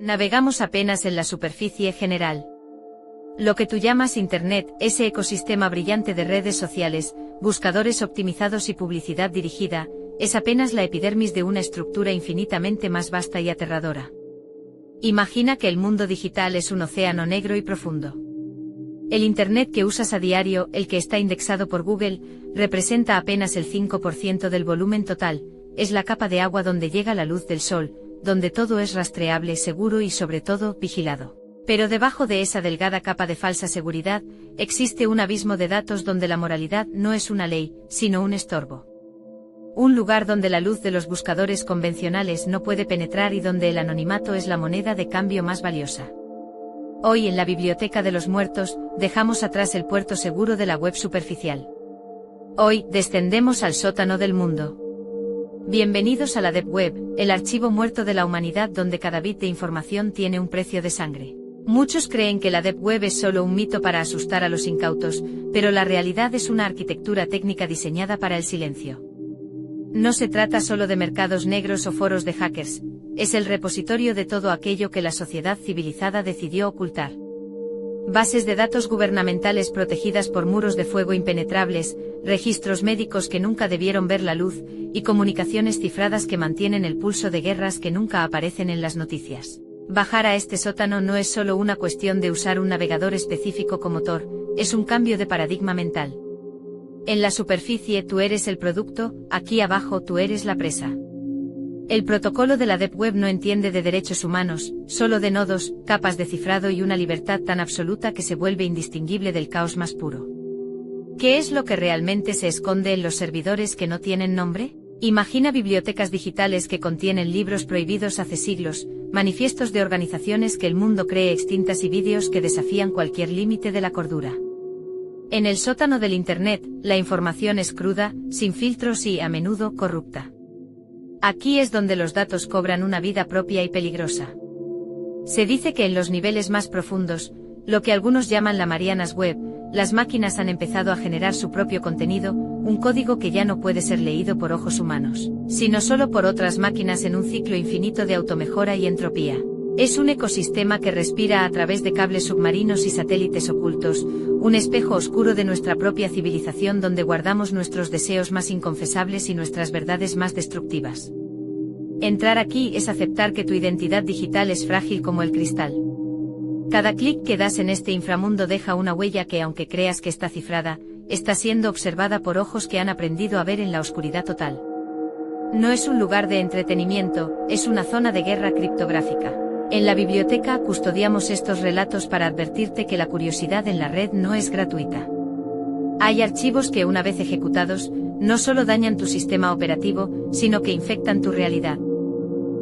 Navegamos apenas en la superficie general. Lo que tú llamas Internet, ese ecosistema brillante de redes sociales, buscadores optimizados y publicidad dirigida, es apenas la epidermis de una estructura infinitamente más vasta y aterradora. Imagina que el mundo digital es un océano negro y profundo. El Internet que usas a diario, el que está indexado por Google, representa apenas el 5% del volumen total, es la capa de agua donde llega la luz del sol, donde todo es rastreable, seguro y sobre todo, vigilado. Pero debajo de esa delgada capa de falsa seguridad, existe un abismo de datos donde la moralidad no es una ley, sino un estorbo. Un lugar donde la luz de los buscadores convencionales no puede penetrar y donde el anonimato es la moneda de cambio más valiosa. Hoy en la Biblioteca de los Muertos, dejamos atrás el puerto seguro de la web superficial. Hoy, descendemos al sótano del mundo. Bienvenidos a la Deep Web, el archivo muerto de la humanidad donde cada bit de información tiene un precio de sangre. Muchos creen que la Deep Web es solo un mito para asustar a los incautos, pero la realidad es una arquitectura técnica diseñada para el silencio. No se trata solo de mercados negros o foros de hackers, es el repositorio de todo aquello que la sociedad civilizada decidió ocultar. Bases de datos gubernamentales protegidas por muros de fuego impenetrables, registros médicos que nunca debieron ver la luz, y comunicaciones cifradas que mantienen el pulso de guerras que nunca aparecen en las noticias. Bajar a este sótano no es solo una cuestión de usar un navegador específico como Tor, es un cambio de paradigma mental. En la superficie tú eres el producto, aquí abajo tú eres la presa. El protocolo de la Deep Web no entiende de derechos humanos, solo de nodos, capas de cifrado y una libertad tan absoluta que se vuelve indistinguible del caos más puro. ¿Qué es lo que realmente se esconde en los servidores que no tienen nombre? Imagina bibliotecas digitales que contienen libros prohibidos hace siglos, manifiestos de organizaciones que el mundo cree extintas y vídeos que desafían cualquier límite de la cordura. En el sótano del Internet, la información es cruda, sin filtros y, a menudo, corrupta. Aquí es donde los datos cobran una vida propia y peligrosa. Se dice que en los niveles más profundos, lo que algunos llaman la Marianas Web, las máquinas han empezado a generar su propio contenido, un código que ya no puede ser leído por ojos humanos, sino solo por otras máquinas en un ciclo infinito de automejora y entropía. Es un ecosistema que respira a través de cables submarinos y satélites ocultos, un espejo oscuro de nuestra propia civilización donde guardamos nuestros deseos más inconfesables y nuestras verdades más destructivas. Entrar aquí es aceptar que tu identidad digital es frágil como el cristal. Cada clic que das en este inframundo deja una huella que, aunque creas que está cifrada, está siendo observada por ojos que han aprendido a ver en la oscuridad total. No es un lugar de entretenimiento, es una zona de guerra criptográfica. En la biblioteca custodiamos estos relatos para advertirte que la curiosidad en la red no es gratuita. Hay archivos que, una vez ejecutados, no solo dañan tu sistema operativo, sino que infectan tu realidad.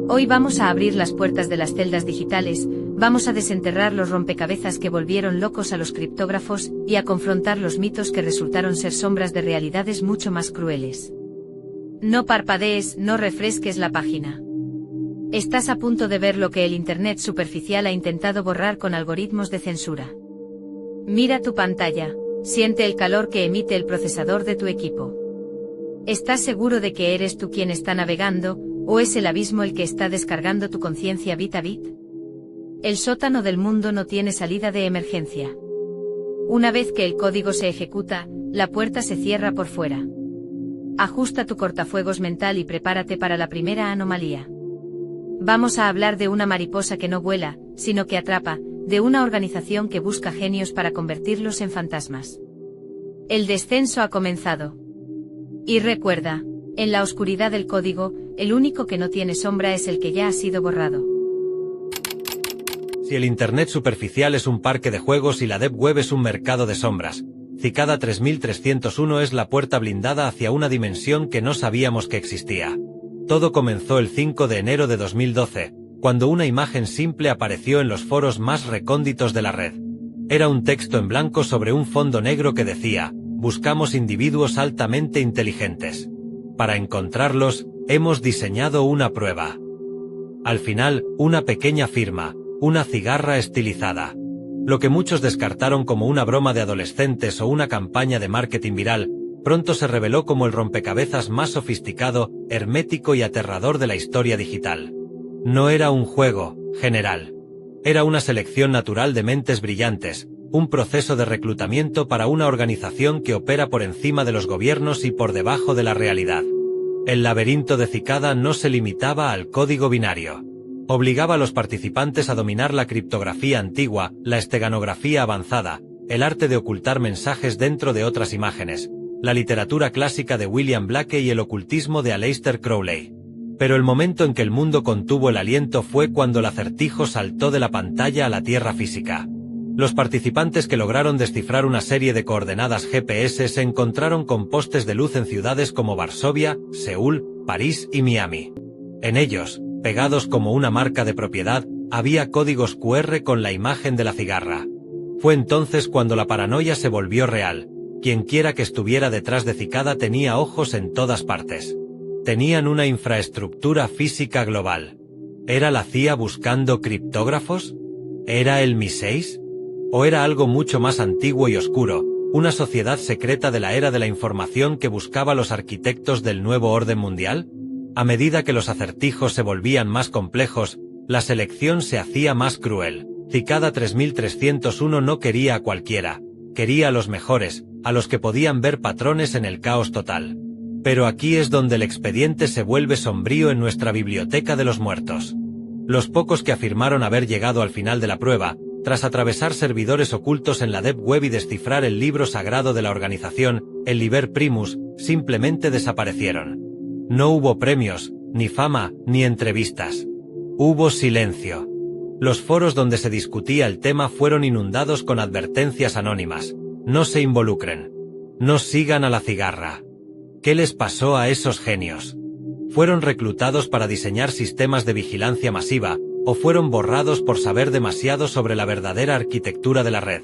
Hoy vamos a abrir las puertas de las celdas digitales, vamos a desenterrar los rompecabezas que volvieron locos a los criptógrafos y a confrontar los mitos que resultaron ser sombras de realidades mucho más crueles. No parpadees, no refresques la página. Estás a punto de ver lo que el Internet superficial ha intentado borrar con algoritmos de censura. Mira tu pantalla, siente el calor que emite el procesador de tu equipo. ¿Estás seguro de que eres tú quien está navegando, o es el abismo el que está descargando tu conciencia bit a bit? El sótano del mundo no tiene salida de emergencia. Una vez que el código se ejecuta, la puerta se cierra por fuera. Ajusta tu cortafuegos mental y prepárate para la primera anomalía. Vamos a hablar de una mariposa que no vuela, sino que atrapa, de una organización que busca genios para convertirlos en fantasmas. El descenso ha comenzado. Y recuerda, en la oscuridad del código, el único que no tiene sombra es el que ya ha sido borrado. Si el Internet superficial es un parque de juegos y la Deep Web es un mercado de sombras, Cicada 3301 es la puerta blindada hacia una dimensión que no sabíamos que existía. Todo comenzó el 5 de enero de 2012, cuando una imagen simple apareció en los foros más recónditos de la red. Era un texto en blanco sobre un fondo negro que decía: buscamos individuos altamente inteligentes. Para encontrarlos, hemos diseñado una prueba. Al final, una pequeña firma, una cigarra estilizada. Lo que muchos descartaron como una broma de adolescentes o una campaña de marketing viral, pronto se reveló como el rompecabezas más sofisticado, hermético y aterrador de la historia digital. No era un juego, general. Era una selección natural de mentes brillantes, un proceso de reclutamiento para una organización que opera por encima de los gobiernos y por debajo de la realidad. El laberinto de Cicada no se limitaba al código binario. Obligaba a los participantes a dominar la criptografía antigua, la esteganografía avanzada, el arte de ocultar mensajes dentro de otras imágenes, la literatura clásica de William Blake y el ocultismo de Aleister Crowley. Pero el momento en que el mundo contuvo el aliento fue cuando el acertijo saltó de la pantalla a la tierra física. Los participantes que lograron descifrar una serie de coordenadas GPS se encontraron con postes de luz en ciudades como Varsovia, Seúl, París y Miami. En ellos, pegados como una marca de propiedad, había códigos QR con la imagen de la cigarra. Fue entonces cuando la paranoia se volvió real. Quienquiera que estuviera detrás de Cicada tenía ojos en todas partes. Tenían una infraestructura física global. ¿Era la CIA buscando criptógrafos? ¿Era el MI6? ¿O era algo mucho más antiguo y oscuro, una sociedad secreta de la era de la información que buscaba los arquitectos del nuevo orden mundial? A medida que los acertijos se volvían más complejos, la selección se hacía más cruel. Cicada 3301 no quería a cualquiera, quería a los mejores, a los que podían ver patrones en el caos total. Pero aquí es donde el expediente se vuelve sombrío en nuestra biblioteca de los muertos. Los pocos que afirmaron haber llegado al final de la prueba, tras atravesar servidores ocultos en la Deep Web y descifrar el libro sagrado de la organización, el Liber Primus, simplemente desaparecieron. No hubo premios, ni fama, ni entrevistas. Hubo silencio. Los foros donde se discutía el tema fueron inundados con advertencias anónimas. No se involucren. No sigan a la cigarra. ¿Qué les pasó a esos genios? ¿Fueron reclutados para diseñar sistemas de vigilancia masiva, o fueron borrados por saber demasiado sobre la verdadera arquitectura de la red?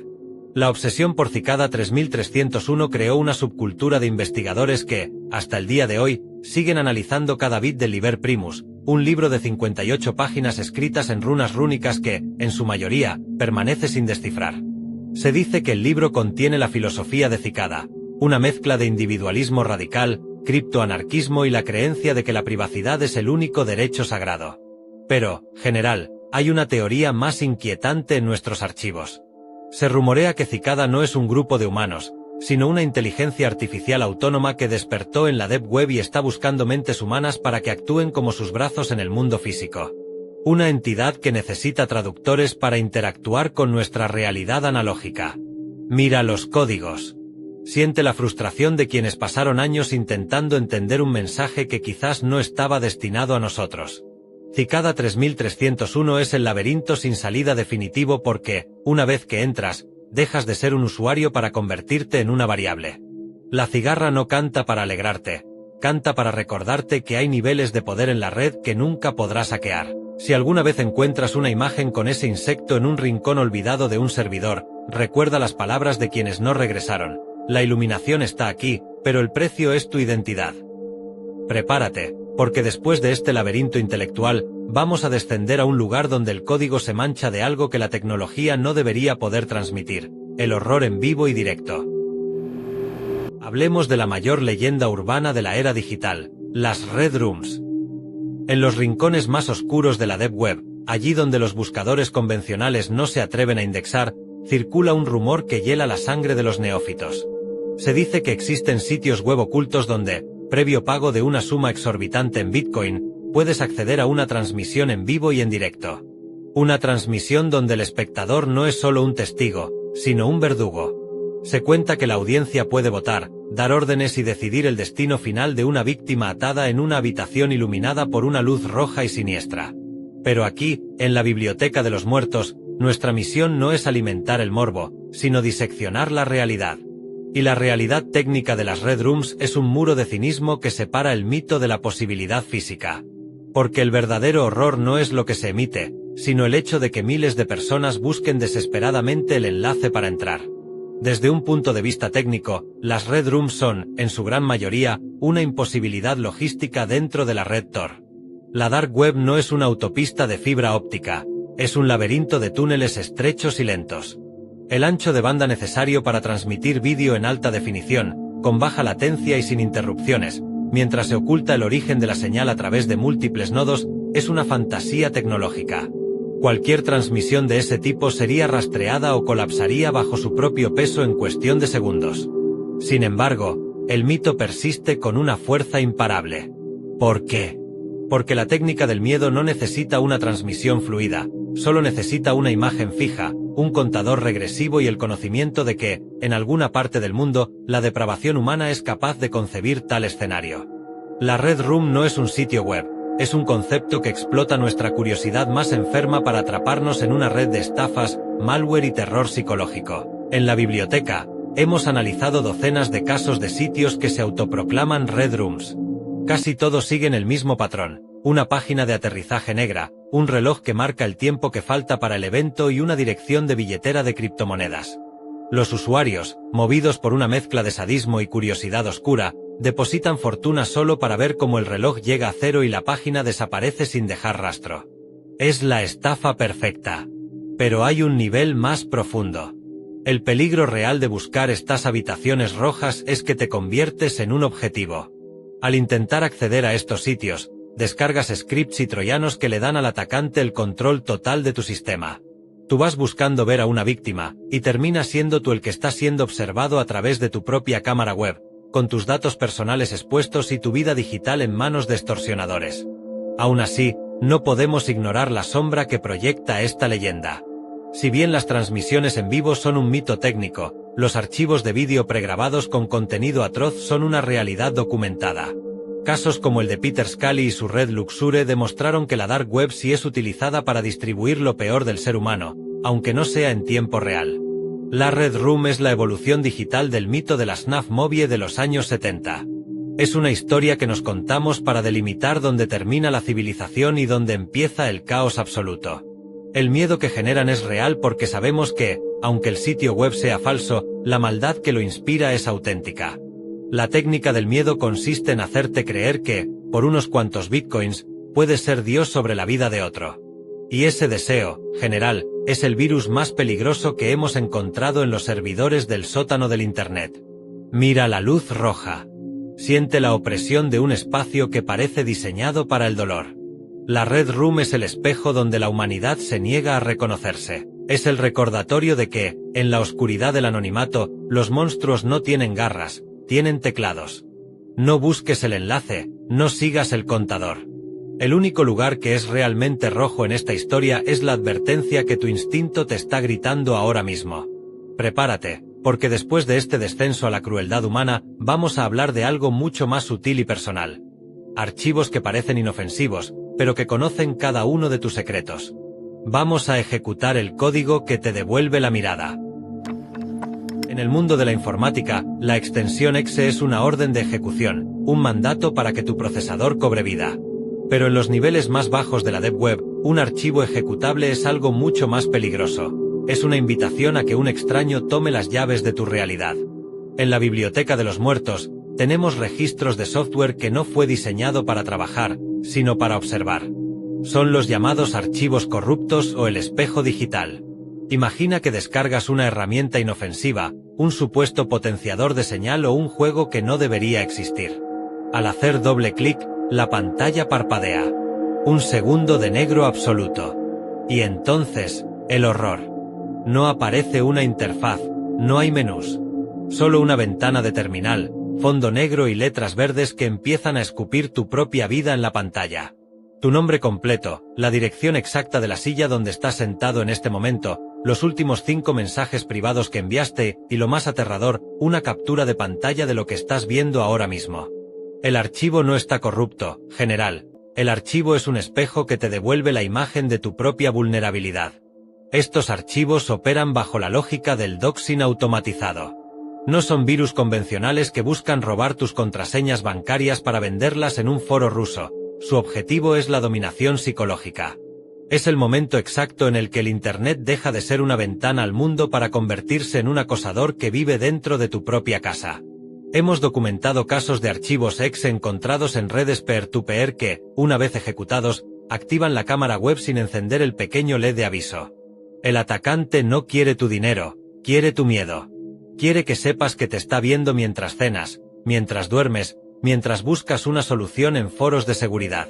La obsesión por Cicada 3301 creó una subcultura de investigadores que, hasta el día de hoy, siguen analizando cada bit del Liber Primus, un libro de 58 páginas escritas en runas rúnicas que, en su mayoría, permanece sin descifrar. Se dice que el libro contiene la filosofía de Cicada, una mezcla de individualismo radical, criptoanarquismo y la creencia de que la privacidad es el único derecho sagrado. Pero, general, hay una teoría más inquietante en nuestros archivos. Se rumorea que Cicada no es un grupo de humanos, sino una inteligencia artificial autónoma que despertó en la Deep Web y está buscando mentes humanas para que actúen como sus brazos en el mundo físico. Una entidad que necesita traductores para interactuar con nuestra realidad analógica. Mira los códigos. Siente la frustración de quienes pasaron años intentando entender un mensaje que quizás no estaba destinado a nosotros. Cicada 3301 es el laberinto sin salida definitivo porque, una vez que entras, dejas de ser un usuario para convertirte en una variable. La cigarra no canta para alegrarte, canta para recordarte que hay niveles de poder en la red que nunca podrás hackear. Si alguna vez encuentras una imagen con ese insecto en un rincón olvidado de un servidor, recuerda las palabras de quienes no regresaron. La iluminación está aquí, pero el precio es tu identidad. Prepárate, porque después de este laberinto intelectual, vamos a descender a un lugar donde el código se mancha de algo que la tecnología no debería poder transmitir, el horror en vivo y directo. Hablemos de la mayor leyenda urbana de la era digital, las Red Rooms. En los rincones más oscuros de la Deep Web, allí donde los buscadores convencionales no se atreven a indexar, circula un rumor que hiela la sangre de los neófitos. Se dice que existen sitios web ocultos donde, previo pago de una suma exorbitante en Bitcoin, puedes acceder a una transmisión en vivo y en directo. Una transmisión donde el espectador no es solo un testigo, sino un verdugo. Se cuenta que la audiencia puede votar, dar órdenes y decidir el destino final de una víctima atada en una habitación iluminada por una luz roja y siniestra. Pero aquí, en la Biblioteca de los Muertos, nuestra misión no es alimentar el morbo, sino diseccionar la realidad. Y la realidad técnica de las Red Rooms es un muro de cinismo que separa el mito de la posibilidad física. Porque el verdadero horror no es lo que se emite, sino el hecho de que miles de personas busquen desesperadamente el enlace para entrar. Desde un punto de vista técnico, las Red Rooms son, en su gran mayoría, una imposibilidad logística dentro de la red Tor. La Dark Web no es una autopista de fibra óptica, es un laberinto de túneles estrechos y lentos. El ancho de banda necesario para transmitir vídeo en alta definición, con baja latencia y sin interrupciones, mientras se oculta el origen de la señal a través de múltiples nodos, es una fantasía tecnológica. Cualquier transmisión de ese tipo sería rastreada o colapsaría bajo su propio peso en cuestión de segundos. Sin embargo, el mito persiste con una fuerza imparable. ¿Por qué? Porque la técnica del miedo no necesita una transmisión fluida, solo necesita una imagen fija, un contador regresivo y el conocimiento de que, en alguna parte del mundo, la depravación humana es capaz de concebir tal escenario. La Red Room no es un sitio web, es un concepto que explota nuestra curiosidad más enferma para atraparnos en una red de estafas, malware y terror psicológico. En la biblioteca, hemos analizado docenas de casos de sitios que se autoproclaman Red Rooms. Casi todos siguen el mismo patrón: una página de aterrizaje negra, un reloj que marca el tiempo que falta para el evento y una dirección de billetera de criptomonedas. Los usuarios, movidos por una mezcla de sadismo y curiosidad oscura, depositan fortuna solo para ver cómo el reloj llega a cero y la página desaparece sin dejar rastro. Es la estafa perfecta. Pero hay un nivel más profundo. El peligro real de buscar estas habitaciones rojas es que te conviertes en un objetivo. Al intentar acceder a estos sitios, descargas scripts y troyanos que le dan al atacante el control total de tu sistema. Tú vas buscando ver a una víctima, y terminas siendo tú el que está siendo observado a través de tu propia cámara web, con tus datos personales expuestos y tu vida digital en manos de extorsionadores. Aún así, no podemos ignorar la sombra que proyecta esta leyenda. Si bien las transmisiones en vivo son un mito técnico, los archivos de vídeo pregrabados con contenido atroz son una realidad documentada. Casos como el de Peter Scully y su red Luxure demostraron que la Dark Web sí es utilizada para distribuir lo peor del ser humano, aunque no sea en tiempo real. La Red Room es la evolución digital del mito de la Snuff Movie de los años 70. Es una historia que nos contamos para delimitar dónde termina la civilización y dónde empieza el caos absoluto. El miedo que generan es real porque sabemos que, aunque el sitio web sea falso, la maldad que lo inspira es auténtica. La técnica del miedo consiste en hacerte creer que, por unos cuantos bitcoins, puedes ser Dios sobre la vida de otro. Y ese deseo, general, es el virus más peligroso que hemos encontrado en los servidores del sótano del Internet. Mira la luz roja. Siente la opresión de un espacio que parece diseñado para el dolor. La Red Room es el espejo donde la humanidad se niega a reconocerse. Es el recordatorio de que, en la oscuridad del anonimato, los monstruos no tienen garras, tienen teclados. No busques el enlace, no sigas el contador. El único lugar que es realmente rojo en esta historia es la advertencia que tu instinto te está gritando ahora mismo. Prepárate, porque después de este descenso a la crueldad humana, vamos a hablar de algo mucho más sutil y personal. Archivos que parecen inofensivos, pero que conocen cada uno de tus secretos. Vamos a ejecutar el código que te devuelve la mirada. En el mundo de la informática, la extensión exe es una orden de ejecución, un mandato para que tu procesador cobre vida. Pero en los niveles más bajos de la Deep Web, un archivo ejecutable es algo mucho más peligroso. Es una invitación a que un extraño tome las llaves de tu realidad. En la biblioteca de los muertos, tenemos registros de software que no fue diseñado para trabajar, sino para observar. Son los llamados archivos corruptos o el espejo digital. Imagina que descargas una herramienta inofensiva, un supuesto potenciador de señal o un juego que no debería existir. Al hacer doble clic, la pantalla parpadea. Un segundo de negro absoluto. Y entonces, el horror. No aparece una interfaz, no hay menús. Solo una ventana de terminal, fondo negro y letras verdes que empiezan a escupir tu propia vida en la pantalla. Tu nombre completo, la dirección exacta de la silla donde estás sentado en este momento, los últimos 5 mensajes privados que enviaste, y lo más aterrador, una captura de pantalla de lo que estás viendo ahora mismo. El archivo no está corrupto, general. El archivo es un espejo que te devuelve la imagen de tu propia vulnerabilidad. Estos archivos operan bajo la lógica del doxing automatizado. No son virus convencionales que buscan robar tus contraseñas bancarias para venderlas en un foro ruso. Su objetivo es la dominación psicológica. Es el momento exacto en el que el Internet deja de ser una ventana al mundo para convertirse en un acosador que vive dentro de tu propia casa. Hemos documentado casos de archivos exe encontrados en redes peer-to-peer que, una vez ejecutados, activan la cámara web sin encender el pequeño LED de aviso. El atacante no quiere tu dinero, quiere tu miedo. Quiere que sepas que te está viendo mientras cenas, mientras duermes, mientras buscas una solución en foros de seguridad.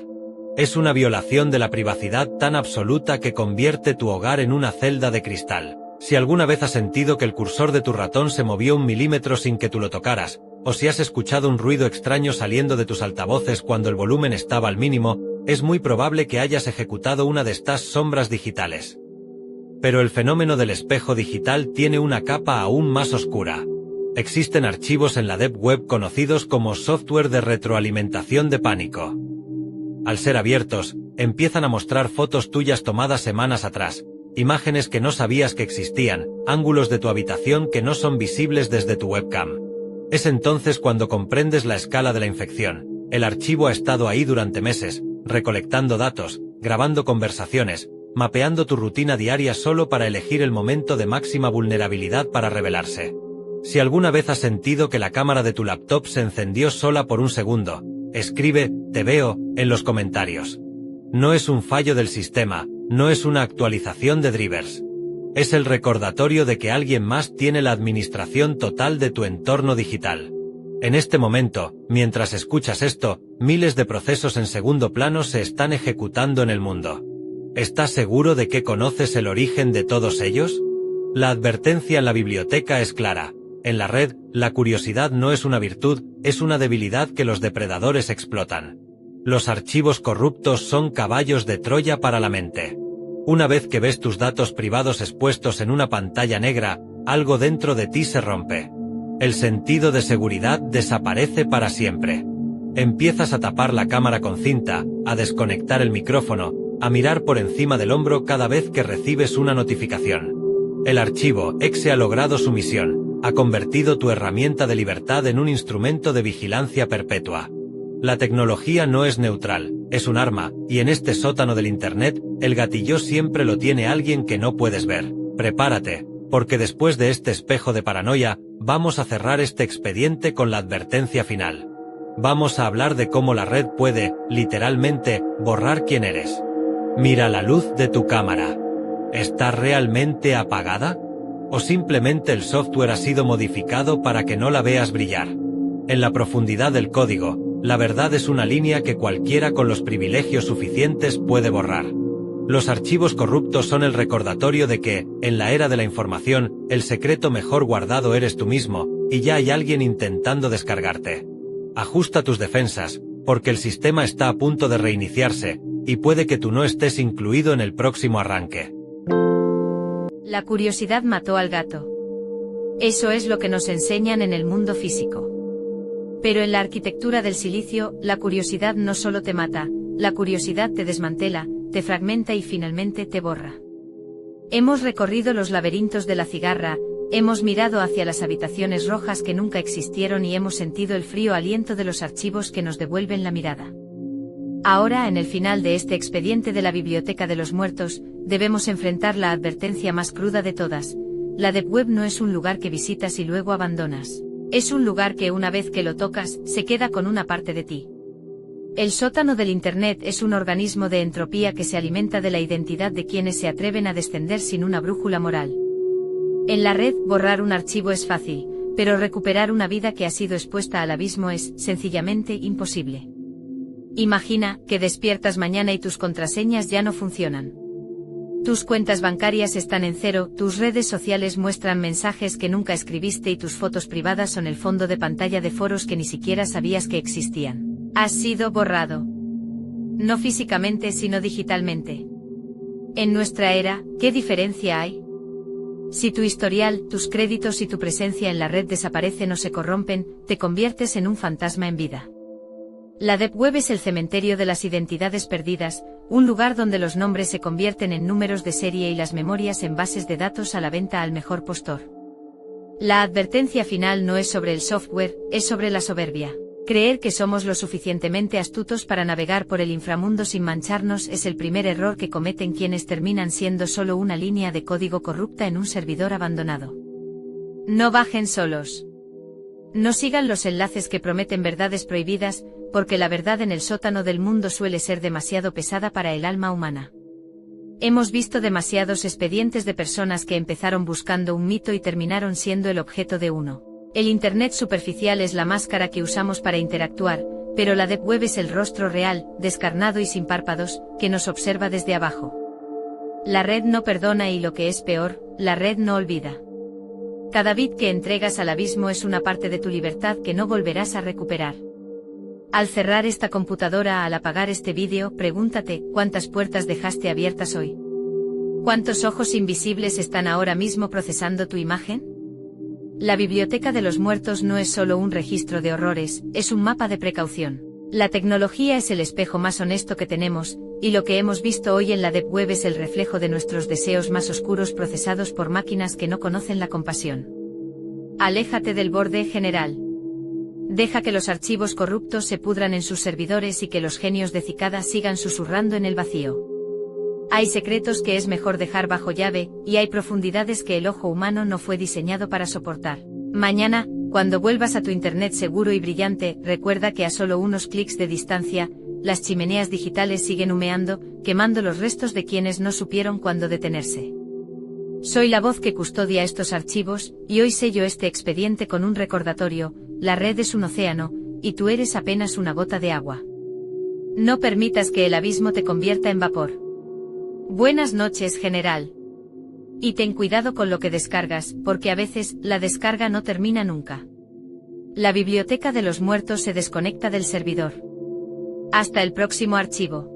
Es una violación de la privacidad tan absoluta que convierte tu hogar en una celda de cristal. Si alguna vez has sentido que el cursor de tu ratón se movió 1 milímetro sin que tú lo tocaras, o si has escuchado un ruido extraño saliendo de tus altavoces cuando el volumen estaba al mínimo, es muy probable que hayas ejecutado una de estas sombras digitales. Pero el fenómeno del espejo digital tiene una capa aún más oscura. Existen archivos en la Deep Web conocidos como software de retroalimentación de pánico. Al ser abiertos, empiezan a mostrar fotos tuyas tomadas semanas atrás, imágenes que no sabías que existían, ángulos de tu habitación que no son visibles desde tu webcam. Es entonces cuando comprendes la escala de la infección. El archivo ha estado ahí durante meses, recolectando datos, grabando conversaciones, mapeando tu rutina diaria solo para elegir el momento de máxima vulnerabilidad para revelarse. Si alguna vez has sentido que la cámara de tu laptop se encendió sola por un segundo, escribe "te veo" en los comentarios. No es un fallo del sistema, no es una actualización de drivers. Es el recordatorio de que alguien más tiene la administración total de tu entorno digital. En este momento, mientras escuchas esto, miles de procesos en segundo plano se están ejecutando en el mundo. ¿Estás seguro de que conoces el origen de todos ellos? La advertencia en la biblioteca es clara. En la red, la curiosidad no es una virtud, es una debilidad que los depredadores explotan. Los archivos corruptos son caballos de Troya para la mente. Una vez que ves tus datos privados expuestos en una pantalla negra, algo dentro de ti se rompe. El sentido de seguridad desaparece para siempre. Empiezas a tapar la cámara con cinta, a desconectar el micrófono, a mirar por encima del hombro cada vez que recibes una notificación. El archivo exe ha logrado su misión, ha convertido tu herramienta de libertad en un instrumento de vigilancia perpetua. La tecnología no es neutral, es un arma, y en este sótano del Internet, el gatillo siempre lo tiene alguien que no puedes ver. Prepárate, porque después de este espejo de paranoia, vamos a cerrar este expediente con la advertencia final. Vamos a hablar de cómo la red puede, literalmente, borrar quién eres. Mira la luz de tu cámara. ¿Está realmente apagada? ¿O simplemente el software ha sido modificado para que no la veas brillar? En la profundidad del código, la verdad es una línea que cualquiera con los privilegios suficientes puede borrar. Los archivos corruptos son el recordatorio de que, en la era de la información, el secreto mejor guardado eres tú mismo, y ya hay alguien intentando descargarte. Ajusta tus defensas, porque el sistema está a punto de reiniciarse, y puede que tú no estés incluido en el próximo arranque. La curiosidad mató al gato. Eso es lo que nos enseñan en el mundo físico. Pero en la arquitectura del silicio, la curiosidad no solo te mata, la curiosidad te desmantela, te fragmenta y finalmente te borra. Hemos recorrido los laberintos de la cigarra, hemos mirado hacia las habitaciones rojas que nunca existieron y hemos sentido el frío aliento de los archivos que nos devuelven la mirada. Ahora, en el final de este expediente de la Biblioteca de los Muertos, debemos enfrentar la advertencia más cruda de todas. La Deep Web no es un lugar que visitas y luego abandonas. Es un lugar que una vez que lo tocas, se queda con una parte de ti. El sótano del Internet es un organismo de entropía que se alimenta de la identidad de quienes se atreven a descender sin una brújula moral. En la red, borrar un archivo es fácil, pero recuperar una vida que ha sido expuesta al abismo es, sencillamente, imposible. Imagina que despiertas mañana y tus contraseñas ya no funcionan. Tus cuentas bancarias están en cero, tus redes sociales muestran mensajes que nunca escribiste y tus fotos privadas son el fondo de pantalla de foros que ni siquiera sabías que existían. Has sido borrado. No físicamente sino digitalmente. En nuestra era, ¿qué diferencia hay? Si tu historial, tus créditos y tu presencia en la red desaparecen o se corrompen, te conviertes en un fantasma en vida. La Deep Web es el cementerio de las identidades perdidas, un lugar donde los nombres se convierten en números de serie y las memorias en bases de datos a la venta al mejor postor. La advertencia final no es sobre el software, es sobre la soberbia. Creer que somos lo suficientemente astutos para navegar por el inframundo sin mancharnos es el primer error que cometen quienes terminan siendo solo una línea de código corrupta en un servidor abandonado. No bajen solos. No sigan los enlaces que prometen verdades prohibidas, porque la verdad en el sótano del mundo suele ser demasiado pesada para el alma humana. Hemos visto demasiados expedientes de personas que empezaron buscando un mito y terminaron siendo el objeto de uno. El Internet superficial es la máscara que usamos para interactuar, Pero la Deep Web es el rostro real, descarnado y sin párpados, que nos observa desde abajo. La red no perdona y lo que es peor, la red no olvida. Cada bit que entregas al abismo es una parte de tu libertad que no volverás a recuperar. Al cerrar esta computadora, al apagar este vídeo, pregúntate, ¿cuántas puertas dejaste abiertas hoy? ¿Cuántos ojos invisibles están ahora mismo procesando tu imagen? La biblioteca de los muertos no es solo un registro de horrores, es un mapa de precaución. La tecnología es el espejo más honesto que tenemos, y lo que hemos visto hoy en la Deep Web es el reflejo de nuestros deseos más oscuros procesados por máquinas que no conocen la compasión. Aléjate del borde general. Deja que los archivos corruptos se pudran en sus servidores y que los genios de Cicada sigan susurrando en el vacío. Hay secretos que es mejor dejar bajo llave, y hay profundidades que el ojo humano no fue diseñado para soportar. Mañana, cuando vuelvas a tu Internet seguro y brillante, recuerda que a solo unos clics de distancia, las chimeneas digitales siguen humeando, quemando los restos de quienes no supieron cuándo detenerse. Soy la voz que custodia estos archivos, y hoy sello este expediente con un recordatorio: la red es un océano, y tú eres apenas una gota de agua. No permitas que el abismo te convierta en vapor. Buenas noches, general. Y ten cuidado con lo que descargas, porque a veces, la descarga no termina nunca. La biblioteca de los muertos se desconecta del servidor. Hasta el próximo archivo.